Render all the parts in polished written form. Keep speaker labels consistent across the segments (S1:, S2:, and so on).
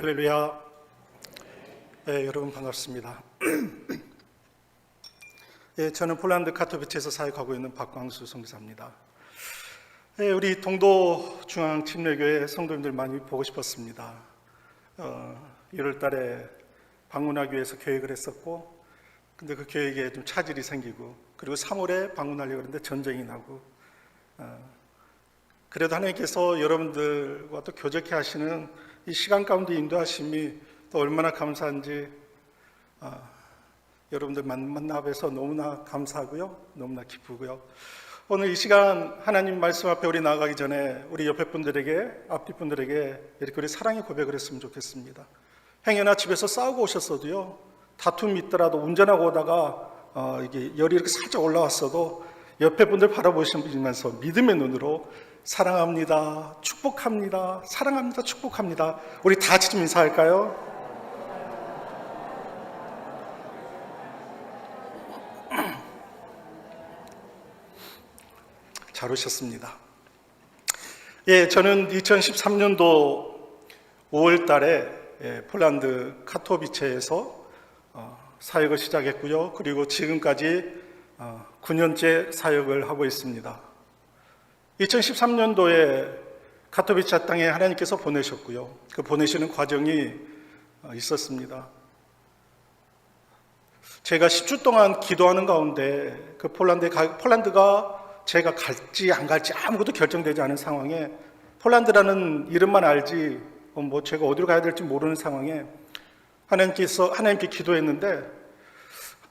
S1: 할렐루야. 네, 여러분 반갑습니다. 저는 폴란드 카토비체에서 사역하고 있는 박광수 선교사입니다. 우리 동도 중앙 침례교회 성도님들 많이 보고 싶었습니다. 1월 달에 방문하기 위해서 계획을 했었고, 근데 그 계획에 좀 차질이 생기고, 그리고 3월에 방문하려고 했는데 전쟁이 나고, 그래도 하나님께서 여러분들과 또 교제케 하시는 이 시간 가운데 인도하심이 또 얼마나 감사한지 여러분들 만나 뵈서 너무나 감사하고요, 너무나 기쁘고요. 오늘 이 시간 하나님 말씀 앞에 우리 나아가기 전에 우리 옆에 분들에게, 앞뒤 분들에게 이렇게 우리 사랑의 고백을 했으면 좋겠습니다. 행여나 집에서 싸우고 오셨어도요, 다툼이 있더라도 운전하고 오다가 이게 열이 이렇게 살짝 올라왔어도 옆에 분들 바라보시면서 믿음의 눈으로 사랑합니다, 축복합니다, 사랑합니다, 축복합니다. 우리 다 같이 좀 인사할까요? 잘 오셨습니다. 저는 2013년도 5월 달에 폴란드 카토비체에서 사역을 시작했고요. 그리고 지금까지 9년째 사역을 하고 있습니다. 2013년도에 카토비체 땅에 하나님께서 보내셨고요. 그 보내시는 과정이 있었습니다. 제가 10주 동안 기도하는 가운데 그 폴란드가 제가 갈지 안 갈지 아무것도 결정되지 않은 상황에, 폴란드라는 이름만 알지 제가 어디로 가야 될지 모르는 상황에 하나님께 기도했는데,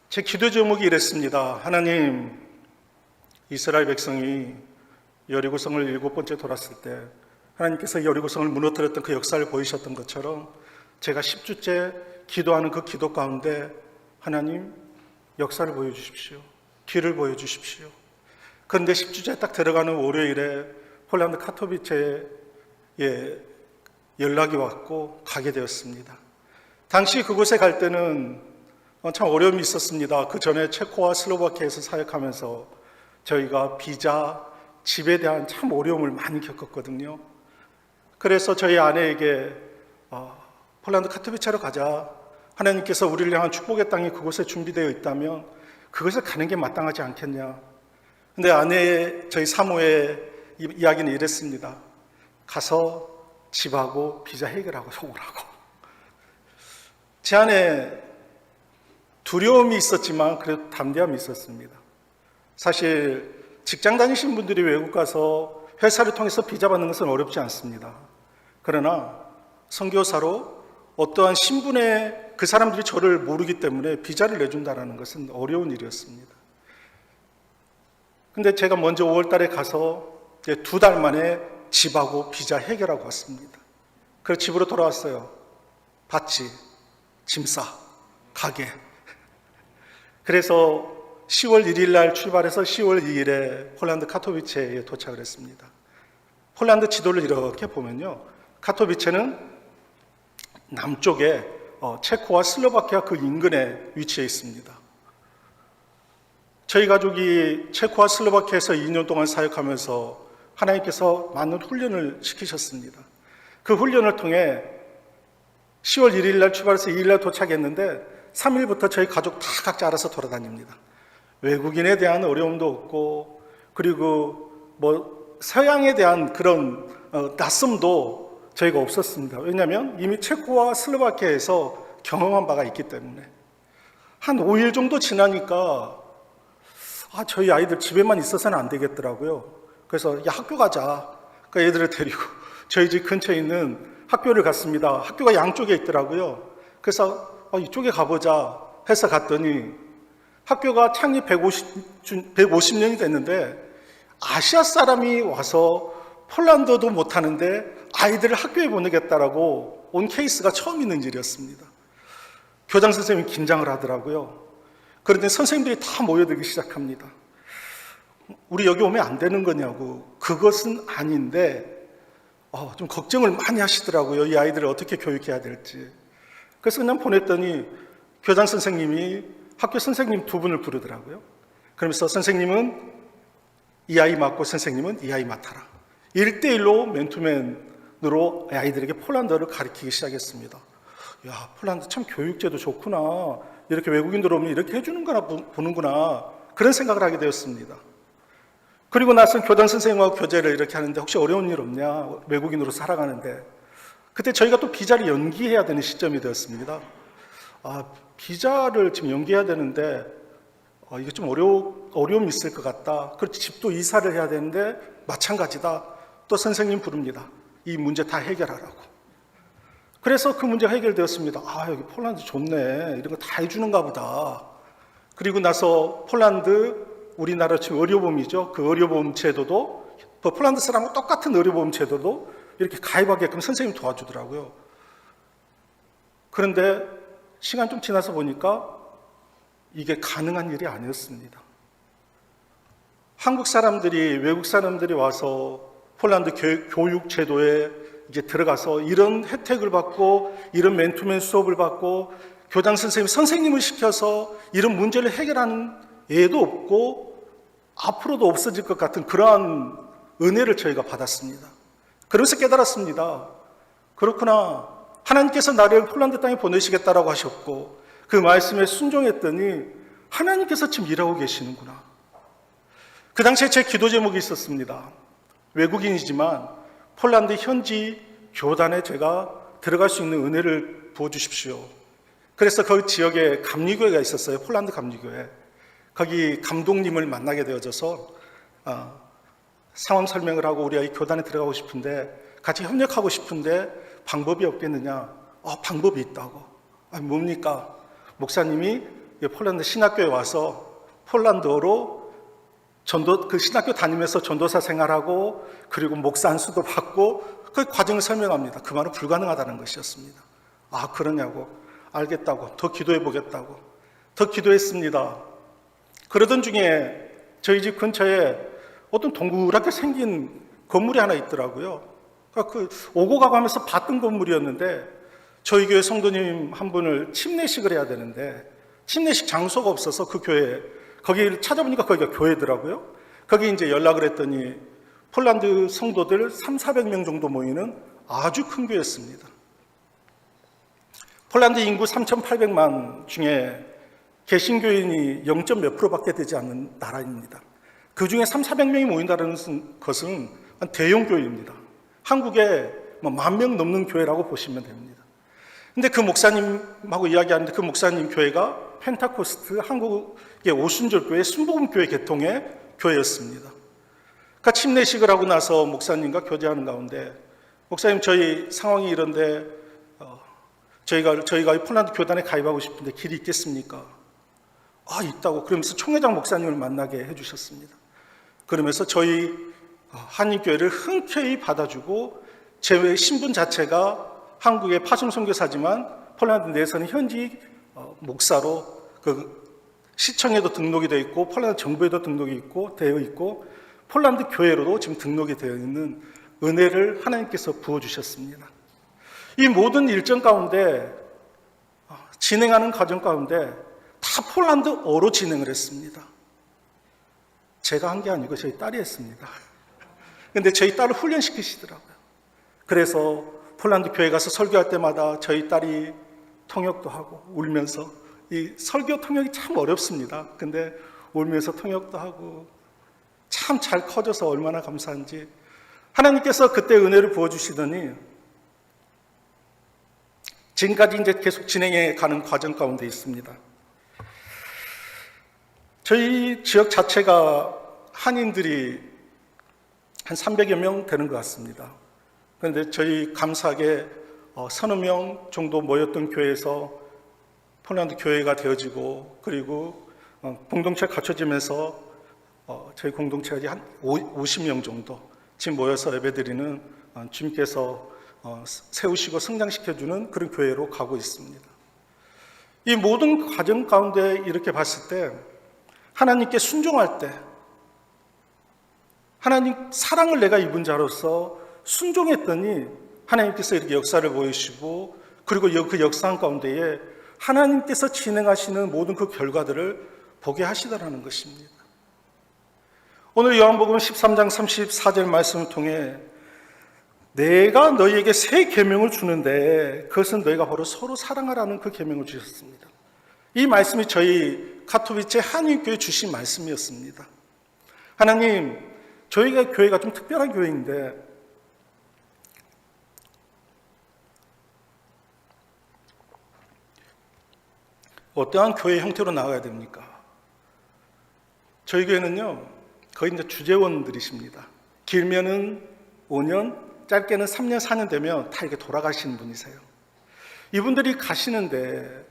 S1: 제 기도 제목이 이랬습니다. 하나님, 이스라엘 백성이 여리고성을 7번째 돌았을 때 하나님께서 여리고성을 무너뜨렸던 그 역사를 보이셨던 것처럼 제가 10주째 기도하는 그 기도 가운데 하나님, 역사를 보여주십시오. 길을 보여주십시오. 그런데 10주째 딱 들어가는 월요일에 폴란드 카토비체에 연락이 왔고 가게 되었습니다. 당시 그곳에 갈 때는 참 어려움이 있었습니다. 그 전에 체코와 슬로바키아에서 사역하면서 저희가 비자, 집에 대한 참 어려움을 많이 겪었거든요. 그래서 저희 아내에게 폴란드 카토비체로 가자. 하나님께서 우리를 향한 축복의 땅이 그곳에 준비되어 있다면 그것에 가는 게 마땅하지 않겠냐. 근데 저희 사모의 이야기는 이랬습니다. 가서 집하고 비자 해결하고 오라고. 제 안에 두려움이 있었지만 그래도 담대함이 있었습니다. 사실 직장 다니신 분들이 외국 가서 회사를 통해서 비자 받는 것은 어렵지 않습니다. 그러나 선교사로 어떠한 신분의 그 사람들이 저를 모르기 때문에 비자를 내준다는 것은 어려운 일이었습니다. 근데 제가 먼저 5월 달에 가서 2달 만에 집하고 비자 해결하고 왔습니다. 그래서 집으로 돌아왔어요. 밭지, 짐 싸, 가게. 그래서 10월 1일 날 출발해서 10월 2일에 폴란드 카토비체에 도착을 했습니다. 폴란드 지도를 이렇게 보면요, 카토비체는 남쪽에 체코와 슬로바키아 그 인근에 위치해 있습니다. 저희 가족이 체코와 슬로바키아에서 2년 동안 사역하면서 하나님께서 많은 훈련을 시키셨습니다. 그 훈련을 통해 10월 1일 날 출발해서 2일 날 도착했는데 3일부터 저희 가족 다 각자 알아서 돌아다닙니다. 외국인에 대한 어려움도 없고, 그리고 서양에 대한 그런 낯섦도 저희가 없었습니다. 왜냐하면 이미 체코와 슬로바키아에서 경험한 바가 있기 때문에. 한 5일 정도 지나니까 저희 아이들 집에만 있어서는 안 되겠더라고요. 그래서 학교 가자. 그러니까 애들을 데리고 저희 집 근처에 있는 학교를 갔습니다. 학교가 양쪽에 있더라고요. 그래서 이쪽에 가보자 해서 갔더니 학교가 창립 150년이 됐는데 아시아 사람이 와서 폴란드어도 못하는데 아이들을 학교에 보내겠다라고 온 케이스가 처음 있는 일이었습니다. 교장 선생님이 긴장을 하더라고요. 그런데 선생님들이 다 모여들기 시작합니다. 우리 여기 오면 안 되는 거냐고. 그것은 아닌데 좀 걱정을 많이 하시더라고요. 이 아이들을 어떻게 교육해야 될지. 그래서 그냥 보냈더니 교장 선생님이 학교 선생님 2분을 부르더라고요. 그러면서 선생님은 이 아이 맡고 선생님은 이 아이 맡아라. 1대1로 맨투맨 외국인으로 아이들에게 폴란드어를 가르치기 시작했습니다. 야, 폴란드 참 교육제도 좋구나. 이렇게 외국인 들어오면 이렇게 해주는 거나 보는구나. 그런 생각을 하게 되었습니다. 그리고 나서 교단 선생님하고 교제를 이렇게 하는데 혹시 어려운 일 없냐? 외국인으로 살아가는데. 그때 저희가 또 비자를 연기해야 되는 시점이 되었습니다. 비자를 지금 연기해야 되는데 이거 좀 어려움이 있을 것 같다. 그렇지, 집도 이사를 해야 되는데 마찬가지다. 또 선생님 부릅니다. 이 문제 다 해결하라고. 그래서 그 문제가 해결되었습니다. 여기 폴란드 좋네. 이런 거 다 해주는가 보다. 그리고 나서 폴란드, 우리나라 지금 의료보험이죠. 그 의료보험 제도도, 폴란드 사람하고 똑같은 의료보험 제도도 이렇게 가입하게끔 선생님이 도와주더라고요. 그런데 시간 좀 지나서 보니까 이게 가능한 일이 아니었습니다. 한국 사람들이, 외국 사람들이 와서 폴란드 교육 제도에 이제 들어가서 이런 혜택을 받고 이런 맨투맨 수업을 받고 교장 선생님을 시켜서 이런 문제를 해결하는 예도 없고 앞으로도 없어질 것 같은 그러한 은혜를 저희가 받았습니다. 그래서 깨달았습니다. 그렇구나. 하나님께서 나를 폴란드 땅에 보내시겠다라고 하셨고 그 말씀에 순종했더니 하나님께서 지금 일하고 계시는구나. 그 당시에 제 기도 제목이 있었습니다. 외국인이지만 폴란드 현지 교단에 제가 들어갈 수 있는 은혜를 부어주십시오. 그래서 그 지역에 감리교회가 있었어요. 폴란드 감리교회. 거기 감독님을 만나게 되어져서 상황 설명을 하고 우리가 이 교단에 들어가고 싶은데 같이 협력하고 싶은데 방법이 없겠느냐? 방법이 있다고. 뭡니까? 목사님이 폴란드 신학교에 와서 폴란드어로 그 신학교 다니면서 전도사 생활하고 그리고 목사 안수도 받고 그 과정을 설명합니다. 그 말은 불가능하다는 것이었습니다. 그러냐고. 알겠다고. 더 기도해 보겠다고. 더 기도했습니다. 그러던 중에 저희 집 근처에 어떤 동그랗게 생긴 건물이 하나 있더라고요. 그 오고 가고 하면서 봤던 건물이었는데 저희 교회 성도님 한 분을 침례식을 해야 되는데 침례식 장소가 없어서 그 교회에 거기를 찾아보니까 거기가 교회더라고요. 거기 이제 연락을 했더니 폴란드 성도들 300~400명 정도 모이는 아주 큰 교회였습니다. 폴란드 인구 3,800만 중에 개신교인이 0.몇 %밖에 되지 않는 나라입니다. 그 중에 300~400명이 모인다는 것은 대형 교회입니다. 한국에 10,000명 넘는 교회라고 보시면 됩니다. 근데 그 목사님하고 이야기하는데 그 목사님 교회가 펜타코스트 한국의 오순절교회 순복음교회 계통의 교회였습니다. 그러니까 침례식을 하고 나서 목사님과 교제하는 가운데 목사님 저희 상황이 이런데 저희가 폴란드 교단에 가입하고 싶은데 길이 있겠습니까? 있다고. 그러면서 총회장 목사님을 만나게 해주셨습니다. 그러면서 저희 한인교회를 흔쾌히 받아주고 제 신분 자체가 한국의 파송 선교사지만 폴란드 내에서는 현지 목사로 그 시청에도 등록이 되어 있고 폴란드 정부에도 등록이 되어 있고 폴란드 교회로도 지금 등록이 되어 있는 은혜를 하나님께서 부어주셨습니다. 이 모든 일정 가운데 진행하는 과정 가운데 다 폴란드어로 진행을 했습니다. 제가 한 게 아니고 저희 딸이 했습니다. 그런데 저희 딸을 훈련시키시더라고요. 그래서 폴란드 교회 가서 설교할 때마다 저희 딸이 통역도 하고 울면서 이 설교 통역이 참 어렵습니다. 근데 울면서 통역도 하고 참 잘 커져서 얼마나 감사한지 하나님께서 그때 은혜를 부어주시더니 지금까지 이제 계속 진행해 가는 과정 가운데 있습니다. 저희 지역 자체가 한인들이 한 300여 명 되는 것 같습니다. 그런데 저희 감사하게 서너 명 정도 모였던 교회에서 폴란드 교회가 되어지고 그리고 공동체가 갖춰지면서 저희 공동체가 한 50명 정도 지금 모여서 예배드리는 주님께서 세우시고 성장시켜주는 그런 교회로 가고 있습니다. 이 모든 과정 가운데 이렇게 봤을 때 하나님께 순종할 때 하나님 사랑을 내가 입은 자로서 순종했더니 하나님께서 이렇게 역사를 보이시고 그리고 그 역사 가운데에 하나님께서 진행하시는 모든 그 결과들을 보게 하시더라는 것입니다. 오늘 요한복음 13장 34절 말씀을 통해 내가 너희에게 새 계명을 주는데 그것은 너희가 바로 서로 사랑하라는 그 계명을 주셨습니다. 이 말씀이 저희 카토비체 한인교회 주신 말씀이었습니다. 하나님, 저희가 교회가 좀 특별한 교회인데 어떠한 교회 형태로 나아가야 됩니까? 저희 교회는요, 거의 이제 주재원들이십니다. 길면은 5년, 짧게는 3년, 4년 되면 다 이렇게 돌아가시는 분이세요. 이분들이 가시는데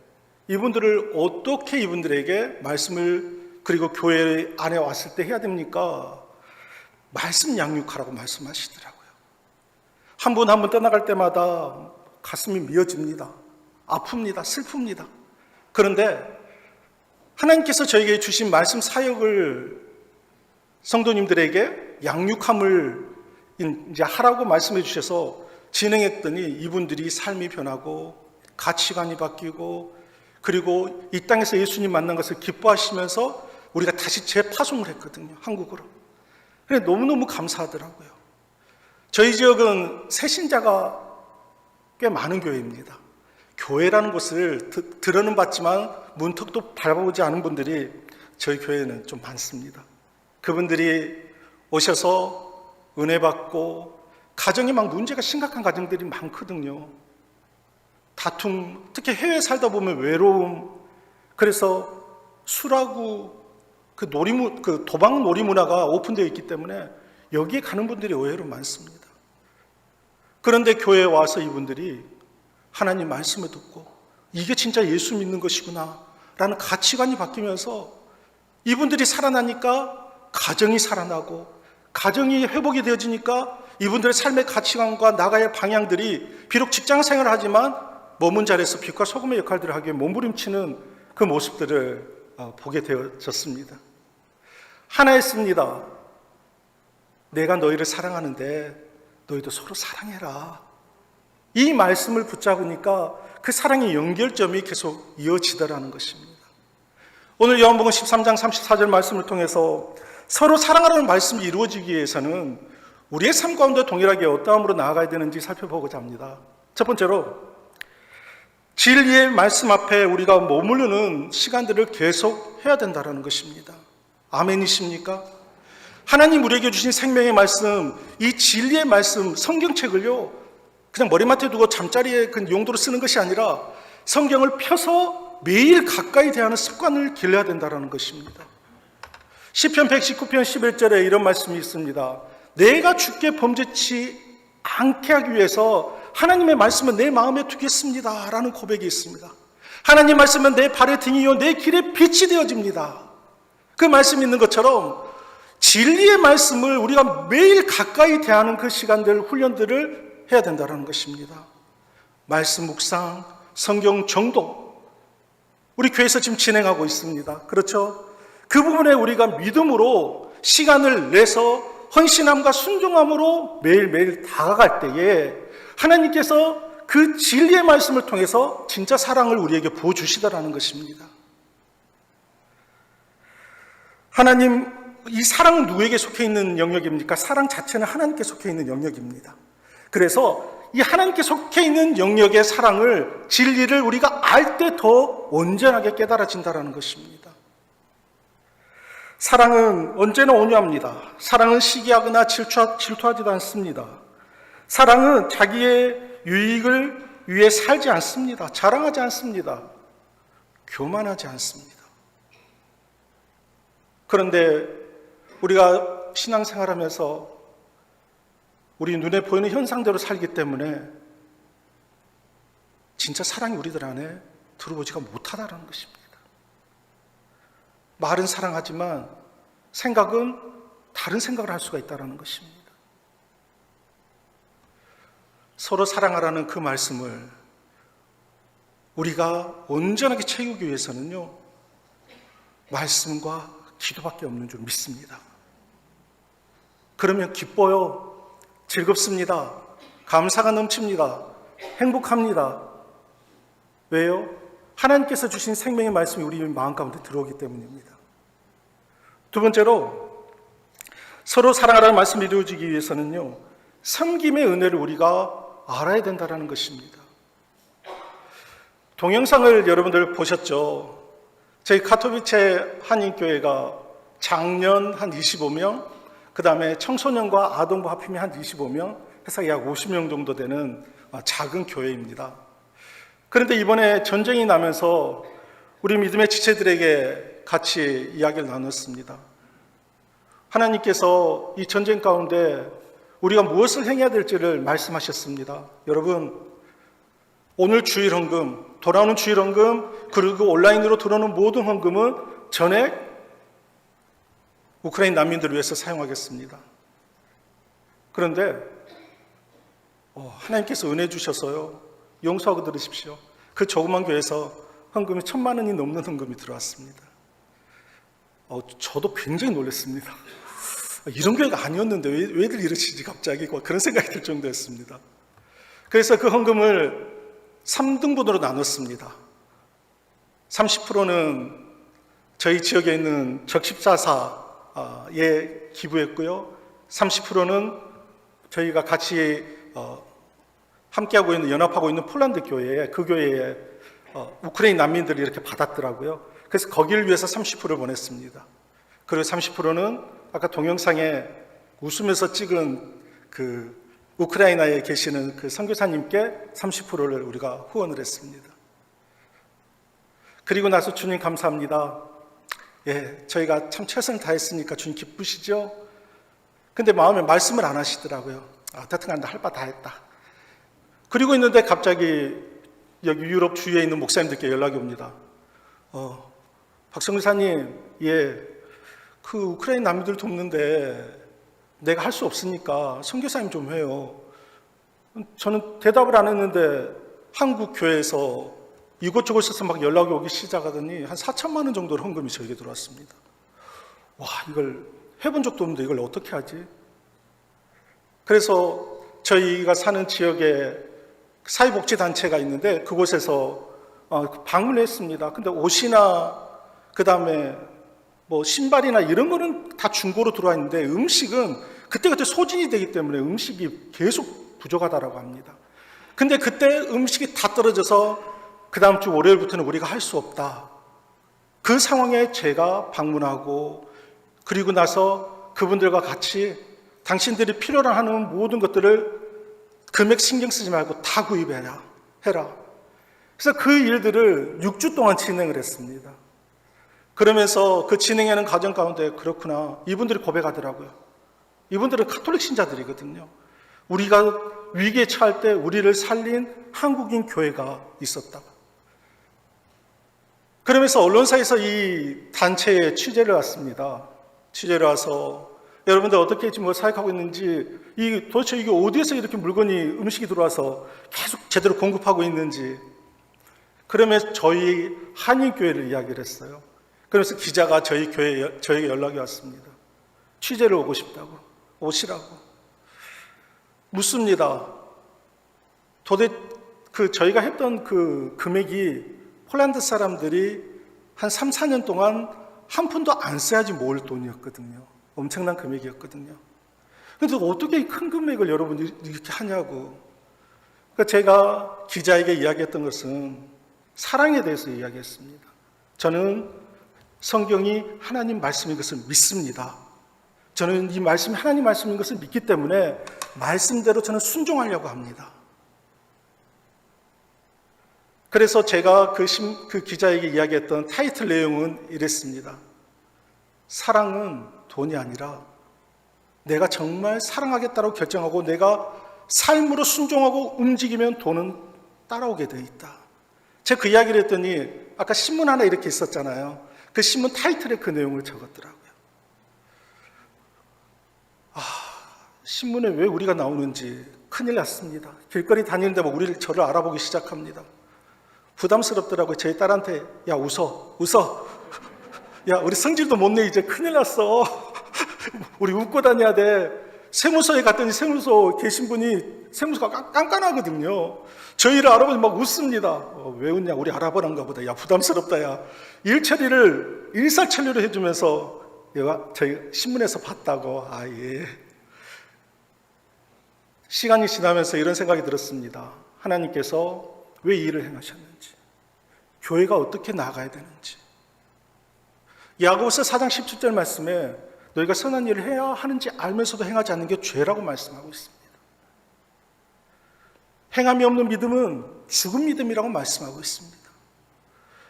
S1: 이분들을 어떻게 이분들에게 말씀을 그리고 교회 안에 왔을 때 해야 됩니까? 말씀 양육하라고 말씀하시더라고요. 한 분 한 분 떠나갈 때마다 가슴이 미어집니다. 아픕니다. 슬픕니다. 그런데 하나님께서 저에게 주신 말씀 사역을 성도님들에게 양육함을 이제 하라고 말씀해 주셔서 진행했더니 이분들이 삶이 변하고 가치관이 바뀌고 그리고 이 땅에서 예수님 만난 것을 기뻐하시면서 우리가 다시 재파송을 했거든요. 한국으로. 그래 너무너무 감사하더라고요. 저희 지역은 새신자가 꽤 많은 교회입니다. 교회라는 곳을 들어는 봤지만 문턱도 밟아보지 않은 분들이 저희 교회에는 좀 많습니다. 그분들이 오셔서 은혜 받고 가정이 막 문제가 심각한 가정들이 많거든요. 다툼, 특히 해외에 살다 보면 외로움, 그래서 술하고 그 도박 놀이 문화가 오픈되어 있기 때문에 여기에 가는 분들이 의외로 많습니다. 그런데 교회에 와서 이분들이 하나님 말씀을 듣고 이게 진짜 예수 믿는 것이구나 라는 가치관이 바뀌면서 이분들이 살아나니까 가정이 살아나고 가정이 회복이 되어지니까 이분들의 삶의 가치관과 나가야 할 방향들이 비록 직장 생활을 하지만 머문 자리에서 빛과 소금의 역할들을 하기 위해 몸부림치는 그 모습들을 보게 되어졌습니다. 하나였습니다. 내가 너희를 사랑하는데 너희도 서로 사랑해라. 이 말씀을 붙잡으니까 그 사랑의 연결점이 계속 이어지더라는 것입니다. 오늘 요한복음 13장 34절 말씀을 통해서 서로 사랑하라는 말씀이 이루어지기 위해서는 우리의 삶 가운데 동일하게 어떠함으로 나아가야 되는지 살펴보고자 합니다. 첫 번째로 진리의 말씀 앞에 우리가 머무르는 시간들을 계속 해야 된다는 것입니다. 아멘이십니까? 하나님 우리에게 주신 생명의 말씀, 이 진리의 말씀, 성경책을요 그냥 머리맡에 두고 잠자리에 그 용도로 쓰는 것이 아니라 성경을 펴서 매일 가까이 대하는 습관을 길러야 된다는 것입니다. 시편 119편 11절에 이런 말씀이 있습니다. 내가 주께 범죄치 않게 하기 위해서 하나님의 말씀은 내 마음에 두겠습니다 라는 고백이 있습니다. 하나님 말씀은 내 발의 등이요 내 길의 빛이 되어집니다. 그 말씀이 있는 것처럼 진리의 말씀을 우리가 매일 가까이 대하는 그 시간들, 훈련들을 해야 된다는 것입니다. 말씀 묵상, 성경 정독, 우리 교회에서 지금 진행하고 있습니다. 그렇죠? 그 부분에 우리가 믿음으로 시간을 내서 헌신함과 순종함으로 매일매일 다가갈 때에 하나님께서 그 진리의 말씀을 통해서 진짜 사랑을 우리에게 부어주시더라는 것입니다. 하나님, 이 사랑은 누구에게 속해 있는 영역입니까? 사랑 자체는 하나님께 속해 있는 영역입니다. 그래서 이 하나님께 속해 있는 영역의 사랑을, 진리를 우리가 알 때 더 온전하게 깨달아진다는 것입니다. 사랑은 언제나 온유합니다. 사랑은 시기하거나 질투하지도 않습니다. 사랑은 자기의 유익을 위해 살지 않습니다. 자랑하지 않습니다. 교만하지 않습니다. 그런데 우리가 신앙생활하면서 우리 눈에 보이는 현상대로 살기 때문에 진짜 사랑이 우리들 안에 들어오지가 못하다는 것입니다. 말은 사랑하지만 생각은 다른 생각을 할 수가 있다는 것입니다. 서로 사랑하라는 그 말씀을 우리가 온전하게 채우기 위해서는요, 말씀과 기도밖에 없는 줄 믿습니다. 그러면 기뻐요. 즐겁습니다. 감사가 넘칩니다. 행복합니다. 왜요? 하나님께서 주신 생명의 말씀이 우리 마음 가운데 들어오기 때문입니다. 두 번째로 서로 사랑하라는 말씀이 이루어지기 위해서는요, 섬김의 은혜를 우리가 알아야 된다는 것입니다. 동영상을 여러분들 보셨죠? 저희 카토비체 한인교회가 작년 한 25명, 그 다음에 청소년과 아동부 합히면 한 25명, 해서 약 50명 정도 되는 작은 교회입니다. 그런데 이번에 전쟁이 나면서 우리 믿음의 지체들에게 같이 이야기를 나눴습니다. 하나님께서 이 전쟁 가운데 우리가 무엇을 행해야 될지를 말씀하셨습니다. 여러분, 오늘 주일 헌금, 돌아오는 주일 헌금, 그리고 온라인으로 들어오는 모든 헌금은 전액 우크라이나 난민들을 위해서 사용하겠습니다. 그런데 하나님께서 은혜 주셔서요, 용서하고 들으십시오. 그 조그만 교회에서 헌금이 1,000만 원이 넘는 헌금이 들어왔습니다. 저도 굉장히 놀랐습니다. 이런 교회가 아니었는데 왜들 이러시지 갑자기, 그런 생각이 들 정도였습니다. 그래서 그 헌금을 3등분으로 나눴습니다. 30%는 저희 지역에 있는 적십자사에 기부했고요. 30%는 저희가 같이 함께하고 있는, 연합하고 있는 폴란드 교회에, 그 교회에 우크라이나 난민들이 이렇게 받았더라고요. 그래서 거기를 위해서 30%를 보냈습니다. 그리고 30%는 아까 동영상에 웃으면서 찍은 그 우크라이나에 계시는 그 선교사님께 30%를 우리가 후원을 했습니다. 그리고 나서 주님 감사합니다. 저희가 참 최선을 다했으니까 주님 기쁘시죠? 근데 마음에 말씀을 안 하시더라고요. 어떻든 간에 할 바 다 했다. 그리고 있는데 갑자기 여기 유럽 주위에 있는 목사님들께 연락이 옵니다. 박성사님, 그 우크라이나 난민들 돕는데 내가 할 수 없으니까 선교사님 좀 해요. 저는 대답을 안 했는데 한국 교회에서 이곳저곳에서 막 연락이 오기 시작하더니 한 4천만 원 정도의 헌금이 저에게 들어왔습니다. 와, 이걸 해본 적도 없는데 이걸 어떻게 하지? 그래서 저희가 사는 지역에 사회복지단체가 있는데 그곳에서 방문을 했습니다. 근데 옷이나 그 다음에 뭐 신발이나 이런 거는 다 중고로 들어와 있는데 음식은 그때그때 소진이 되기 때문에 음식이 계속 부족하다라고 합니다. 근데 그때 음식이 다 떨어져서 그 다음 주 월요일부터는 우리가 할 수 없다. 그 상황에 제가 방문하고 그리고 나서 그분들과 같이 당신들이 필요로 하는 모든 것들을 금액 신경 쓰지 말고 다 구입해라. 그래서 그 일들을 6주 동안 진행을 했습니다. 그러면서 그 진행하는 과정 가운데 그렇구나. 이분들이 고백하더라고요. 이분들은 가톨릭 신자들이거든요. 우리가 위기에 처할 때 우리를 살린 한국인 교회가 있었다. 그러면서 언론사에서 이 단체에 취재를 왔습니다. 취재를 와서 여러분들 어떻게 지금 사역하고 있는지, 도대체 이게 어디에서 이렇게 물건이, 음식이 들어와서 계속 제대로 공급하고 있는지. 그러면서 저희 한인교회를 이야기를 했어요. 그래서 기자가 저에게 연락이 왔습니다. 취재를 오고 싶다고, 오시라고. 묻습니다. 저희가 했던 그 금액이 폴란드 사람들이 한 3, 4년 동안 한 푼도 안 써야지 모을 돈이었거든요. 엄청난 금액이었거든요. 그런데 어떻게 큰 금액을 여러분이 이렇게 하냐고. 그러니까 제가 기자에게 이야기했던 것은 사랑에 대해서 이야기했습니다. 저는 성경이 하나님 말씀인 것을 믿습니다. 저는 이 말씀이 하나님 말씀인 것을 믿기 때문에 말씀대로 저는 순종하려고 합니다. 그래서 제가 그 기자에게 이야기했던 타이틀 내용은 이랬습니다. 사랑은 돈이 아니라 내가 정말 사랑하겠다고 결정하고 내가 삶으로 순종하고 움직이면 돈은 따라오게 되어 있다. 제가 그 이야기를 했더니 아까 신문 하나 이렇게 있었잖아요. 그 신문 타이틀에 그 내용을 적었더라고요. 신문에 왜 우리가 나오는지 큰일 났습니다. 길거리 다니는데 저를 알아보기 시작합니다. 부담스럽더라고요. 저희 딸한테 야 웃어 야 우리 성질도 못 내. 이제 큰일 났어. 우리 웃고 다녀야 돼. 세무서에 갔더니 세무서 계신 분이 세무서가 깐깐하거든요. 저희를 알아보니 막 웃습니다. 왜 웃냐? 우리 알아보란가 보다. 야 부담스럽다. 야 일사천리로 해주면서 얘가 저희 신문에서 봤다고. 예. 시간이 지나면서 이런 생각이 들었습니다. 하나님께서 왜 이 일을 행하셨는지, 교회가 어떻게 나아가야 되는지. 야고보서 4장 17절 말씀에 너희가 선한 일을 해야 하는지 알면서도 행하지 않는 게 죄라고 말씀하고 있습니다. 행함이 없는 믿음은 죽은 믿음이라고 말씀하고 있습니다.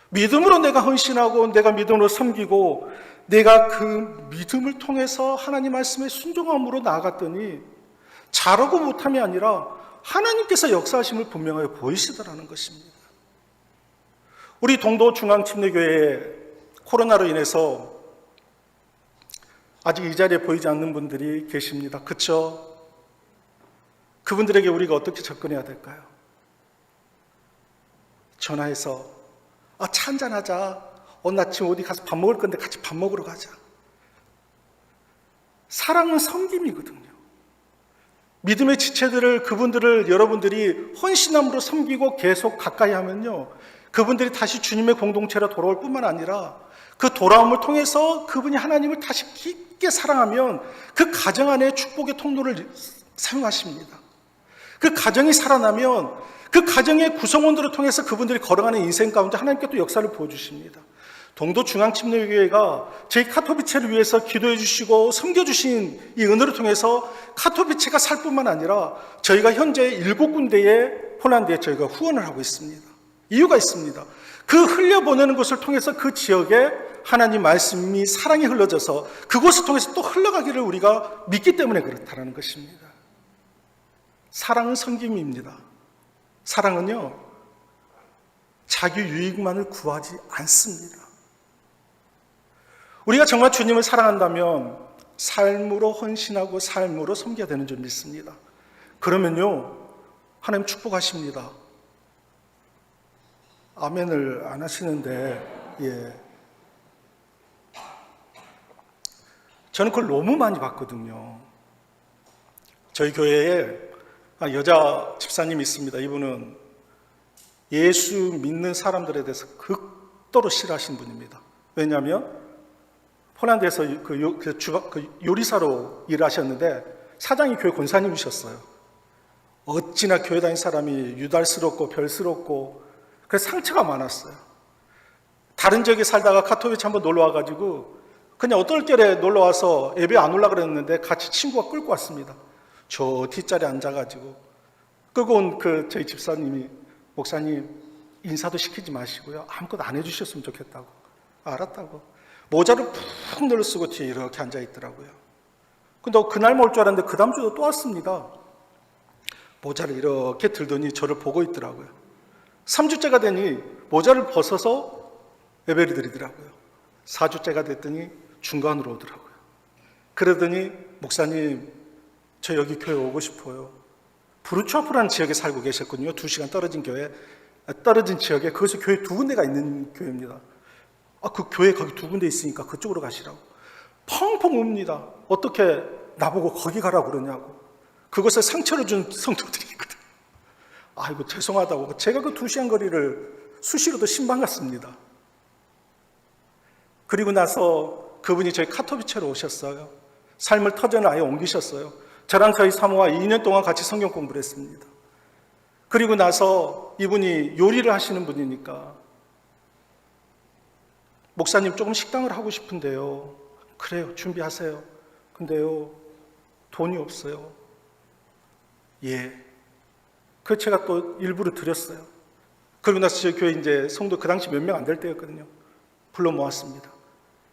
S1: 믿음으로 내가 헌신하고 내가 믿음으로 섬기고 내가 그 믿음을 통해서 하나님 말씀에 순종함으로 나아갔더니 잘하고 못함이 아니라 하나님께서 역사하심을 분명하게 보이시더라는 것입니다. 우리 동도 중앙침례교회에 코로나로 인해서 아직 이 자리에 보이지 않는 분들이 계십니다. 그렇죠? 그분들에게 우리가 어떻게 접근해야 될까요? 전화해서 차 한잔하자. 오늘 아침 어디 가서 밥 먹을 건데 같이 밥 먹으러 가자. 사랑은 섬김이거든요. 믿음의 지체들을, 그분들을 여러분들이 헌신함으로 섬기고 계속 가까이 하면요, 그분들이 다시 주님의 공동체로 돌아올 뿐만 아니라 그 돌아옴을 통해서 그분이 하나님을 다시 깊게 사랑하면 그 가정 안에 축복의 통로를 사용하십니다. 그 가정이 살아나면 그 가정의 구성원들을 통해서 그분들이 걸어가는 인생 가운데 하나님께 또 역사를 보여주십니다. 동도 중앙침례교회가 저희 카토비체를 위해서 기도해 주시고 섬겨주신 이 은혜를 통해서 카토비체가 살 뿐만 아니라 저희가 현재 7군데의 폴란드에 저희가 후원을 하고 있습니다. 이유가 있습니다. 그 흘려보내는 것을 통해서 그 지역에 하나님 말씀이 사랑이 흘러져서 그곳을 통해서 또 흘러가기를 우리가 믿기 때문에 그렇다는 것입니다. 사랑은 섬김입니다. 사랑은요, 자기 유익만을 구하지 않습니다. 우리가 정말 주님을 사랑한다면 삶으로 헌신하고 삶으로 섬겨야 되는 줄 믿습니다. 그러면요, 하나님 축복하십니다. 아멘을 안 하시는데, 저는 그걸 너무 많이 봤거든요. 저희 교회에 여자 집사님이 있습니다. 이분은 예수 믿는 사람들에 대해서 극도로 싫어하시는 분입니다. 왜냐하면 폴란드에서 요리사로 일하셨는데 사장이 교회 권사님이셨어요. 어찌나 교회 다닌 사람이 유달스럽고 별스럽고 그래서 상처가 많았어요. 다른 지역에 살다가 카토비체 한번 놀러 와가지고 그냥 어떨결에 놀러 와서 예배 안 올라 그랬는데 같이 친구가 끌고 왔습니다. 저 뒷자리에 앉아가지고 끌고 온 저희 집사님이 목사님 인사도 시키지 마시고요. 아무것도 안 해주셨으면 좋겠다고. 알았다고. 모자를 푹 늘어 쓰고 뒤에 이렇게 앉아있더라고요. 근데 그날 올 줄 알았는데 그 다음 주도 또 왔습니다. 모자를 이렇게 들더니 저를 보고 있더라고요. 3주째가 되니 모자를 벗어서 예배를 드리더라고요. 4주째가 됐더니 중간으로 오더라고요. 그러더니 목사님 저 여기 교회 오고 싶어요. 브루츠와프라는 지역에 살고 계셨거든요. 2시간 떨어진 지역에 거기서 교회 2군데가 있는 교회입니다. 그 교회 거기 2군데 있으니까 그쪽으로 가시라고. 펑펑 웁니다. 어떻게 나보고 거기 가라고 그러냐고. 그것에 상처를 준 성도들이 있거든요. 아이고 죄송하다고. 제가 그 2시간 거리를 수시로도 신방 갔습니다. 그리고 나서 그분이 저희 카토비체로 오셨어요. 삶을 터전을 아예 옮기셨어요. 저랑 저희 사모와 2년 동안 같이 성경 공부를 했습니다. 그리고 나서 이분이 요리를 하시는 분이니까 목사님 조금 식당을 하고 싶은데요. 그래요. 준비하세요. 근데요. 돈이 없어요. 그래서 제가 또 일부러 드렸어요. 그리고 나서 저희 교회 이제 성도 그 당시 몇 명 안 될 때였거든요. 불러 모았습니다.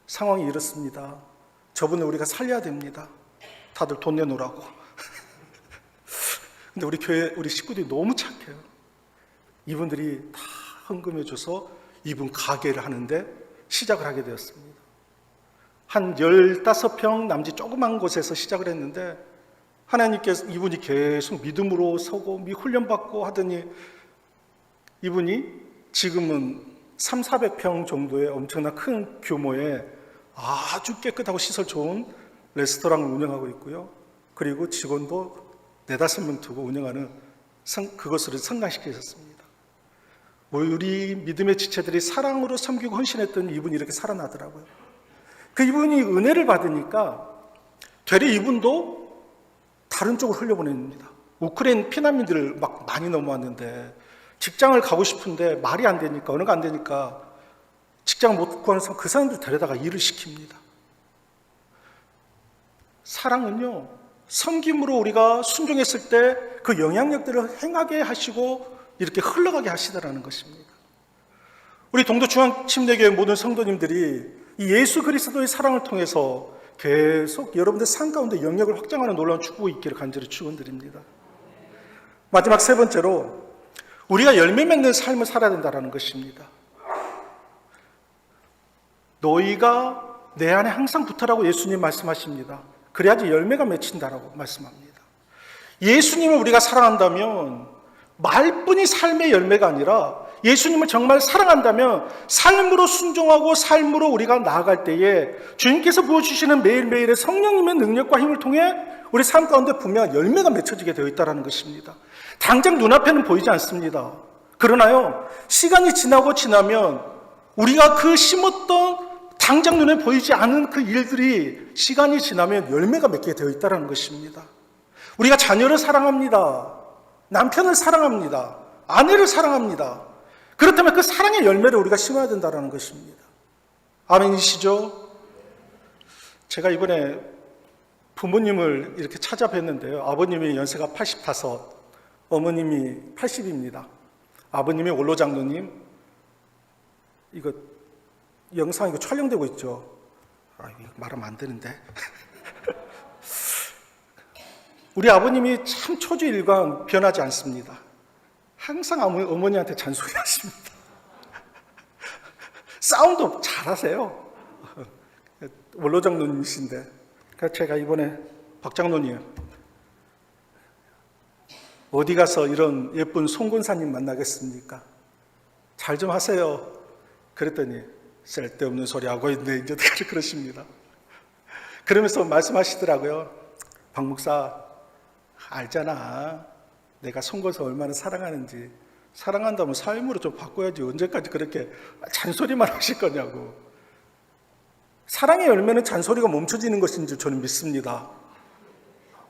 S1: 상황이 이렇습니다. 저분을 우리가 살려야 됩니다. 다들 돈 내놓으라고. 근데 우리 교회, 우리 식구들이 너무 착해요. 이분들이 다 헌금해줘서 이분 가게를 하는데 시작을 하게 되었습니다. 한 15평 남짓 조그만 곳에서 시작을 했는데 하나님께서 이분이 계속 믿음으로 서고 훈련받고 하더니 이분이 지금은 300~400평 정도의 엄청난 큰 규모의 아주 깨끗하고 시설 좋은 레스토랑을 운영하고 있고요. 그리고 직원도 4~5명 두고 운영하는 그것을 성장시키셨습니다. 우리 믿음의 지체들이 사랑으로 섬기고 헌신했던 이분이 이렇게 살아나더라고요. 그 이분이 은혜를 받으니까 되레 이분도 다른 쪽으로 흘려보냅니다. 우크라이나 피난민들 막 많이 넘어왔는데 직장을 가고 싶은데 말이 안 되니까, 언어가 안 되니까 직장 못 구하는 사람, 그 사람들 데려다가 일을 시킵니다. 사랑은요, 섬김으로 우리가 순종했을 때 그 영향력들을 행하게 하시고 이렇게 흘러가게 하시더라는 것입니다. 우리 동도중앙침례교회 모든 성도님들이 이 예수 그리스도의 사랑을 통해서 계속 여러분들 삶 가운데 영역을 확장하는 놀라운 축복이 있기를 간절히 축원드립니다. 마지막 세 번째로 우리가 열매 맺는 삶을 살아야 된다는 것입니다. 너희가 내 안에 항상 붙어라고 예수님 말씀하십니다. 그래야지 열매가 맺힌다라고 말씀합니다. 예수님을 우리가 사랑한다면 말뿐이 삶의 열매가 아니라 예수님을 정말 사랑한다면 삶으로 순종하고 삶으로 우리가 나아갈 때에 주님께서 부어주시는 매일매일의 성령님의 능력과 힘을 통해 우리 삶 가운데 분명한 열매가 맺혀지게 되어 있다는 것입니다. 당장 눈앞에는 보이지 않습니다. 그러나요, 시간이 지나면 우리가 그 심었던 당장 눈에 보이지 않은 그 일들이 시간이 지나면 열매가 맺게 되어 있다는 것입니다. 우리가 자녀를 사랑합니다. 남편을 사랑합니다. 아내를 사랑합니다. 그렇다면 그 사랑의 열매를 우리가 심어야 된다는 것입니다. 아멘이시죠? 제가 이번에 부모님을 이렇게 찾아뵀는데요. 아버님이 연세가 85, 어머님이 80입니다. 아버님이 원로장로님, 이거 영상 이거 촬영되고 있죠? 이거 말하면 안 되는데. 우리 아버님이 참 초지일관 변하지 않습니다. 항상 어머니한테 잔소리 하십니다. 싸움도 잘하세요. 원로장로님이신데. 그래서 제가 이번에 박장로님, 어디 가서 이런 예쁜 송권사님 만나겠습니까? 잘 좀 하세요. 그랬더니 쓸데없는 소리 하고 있네, 이제 그러십니다. 그러면서 말씀하시더라고요. 박 목사, 알잖아. 내가 송권사 얼마나 사랑하는지. 사랑한다면 삶으로 좀 바꿔야지. 언제까지 그렇게 잔소리만 하실 거냐고. 사랑의 열매는 잔소리가 멈춰지는 것인 줄 저는 믿습니다.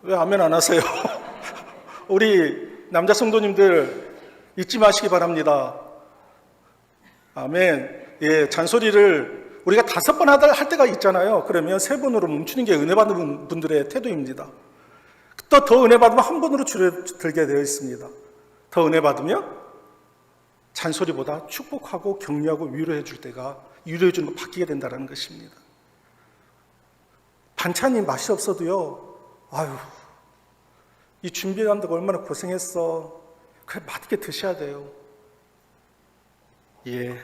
S1: 왜 아멘 안 하세요? 우리 남자 성도님들 잊지 마시기 바랍니다. 아멘. 예, 잔소리를 우리가 5번 할 때가 있잖아요. 그러면 3번으로 멈추는 게 은혜 받는 분들의 태도입니다. 또 더 은혜 받으면 한 번으로 줄어들게 되어 있습니다. 더 은혜 받으면 잔소리보다 축복하고 격려하고 위로해 줄 때가, 위로해 주는 거 바뀌게 된다는 것입니다. 반찬이 맛이 없어도요, 아유, 이 준비한다고 얼마나 고생했어. 그래, 맛있게 드셔야 돼요. 예.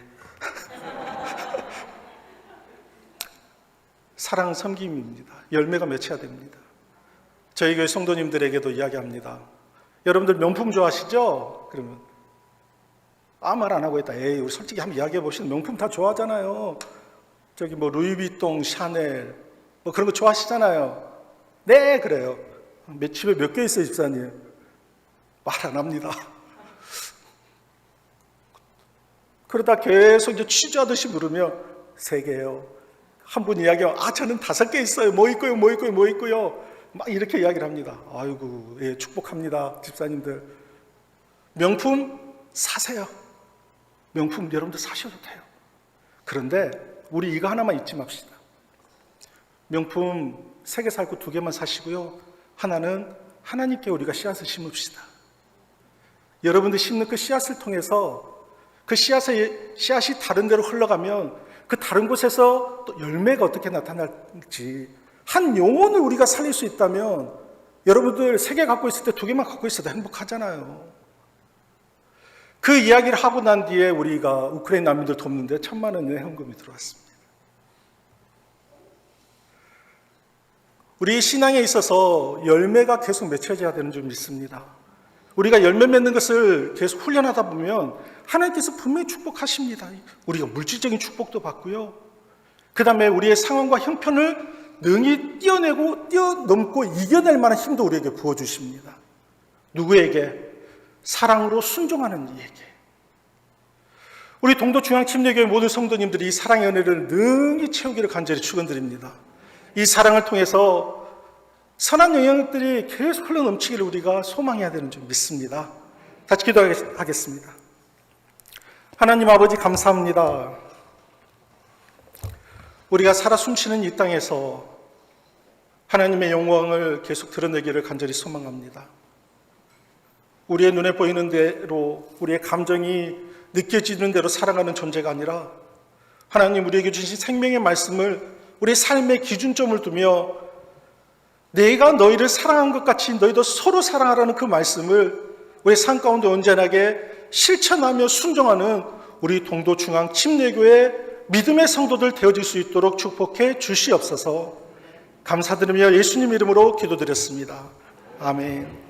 S1: 사랑 섬김입니다. 열매가 맺혀야 됩니다. 저희 교회 성도님들에게도 이야기합니다. 여러분들 명품 좋아하시죠? 그러면 아무 말 안 하고 있다. 에이, 우리 솔직히 한번 이야기해 보시면 명품 다 좋아하잖아요. 저기 뭐 루이비통, 샤넬 뭐 그런 거 좋아하시잖아요. 네, 그래요. 집에 몇 개 있어요, 집사님? 말 안 합니다. 그러다 계속 이제 취조하듯이 물으면 3개요. 한 분 이야기하면 저는 5개 있어요. 뭐 있고요, 뭐 있고요, 뭐 있고요. 막 이렇게 이야기를 합니다. 아이고, 예, 축복합니다, 집사님들. 명품 사세요. 명품 여러분들 사셔도 돼요. 그런데 우리 이거 하나만 잊지 맙시다. 명품 3개 살고 2개만 사시고요. 하나는 하나님께 우리가 씨앗을 심읍시다. 여러분들 심는 그 씨앗을 통해서 그 씨앗이 다른 데로 흘러가면 그 다른 곳에서 또 열매가 어떻게 나타날지, 한 영혼을 우리가 살릴 수 있다면 여러분들 3개 갖고 있을 때 2개만 갖고 있어도 행복하잖아요. 그 이야기를 하고 난 뒤에 우리가 우크라이나 난민들 돕는데 1,000만 원의 헌금이 들어왔습니다. 우리 신앙에 있어서 열매가 계속 맺혀져야 되는 줄 믿습니다. 우리가 열매 맺는 것을 계속 훈련하다 보면 하나님께서 분명히 축복하십니다. 우리가 물질적인 축복도 받고요. 그 다음에 우리의 상황과 형편을 능히 뛰어넘고 이겨낼 만한 힘도 우리에게 부어주십니다. 누구에게? 사랑으로 순종하는 이에게. 우리 동도중앙침례교회 모든 성도님들이 이 사랑의 은혜를 능히 채우기를 간절히 축원드립니다. 이 사랑을 통해서 선한 영향들이 계속 흘러넘치기를 우리가 소망해야 되는 줄 믿습니다. 같이 기도하겠습니다. 하나님 아버지 감사합니다. 우리가 살아 숨쉬는 이 땅에서 하나님의 영광을 계속 드러내기를 간절히 소망합니다. 우리의 눈에 보이는 대로, 우리의 감정이 느껴지는 대로 살아가는 존재가 아니라 하나님 우리에게 주신 생명의 말씀을 우리의 삶의 기준점을 두며 내가 너희를 사랑한 것 같이 너희도 서로 사랑하라는 그 말씀을 우리의 삶 가운데 온전하게 실천하며 순종하는 우리 동도 중앙 침례교회 믿음의 성도들 되어질 수 있도록 축복해 주시옵소서. 감사드리며 예수님 이름으로 기도드렸습니다. 아멘.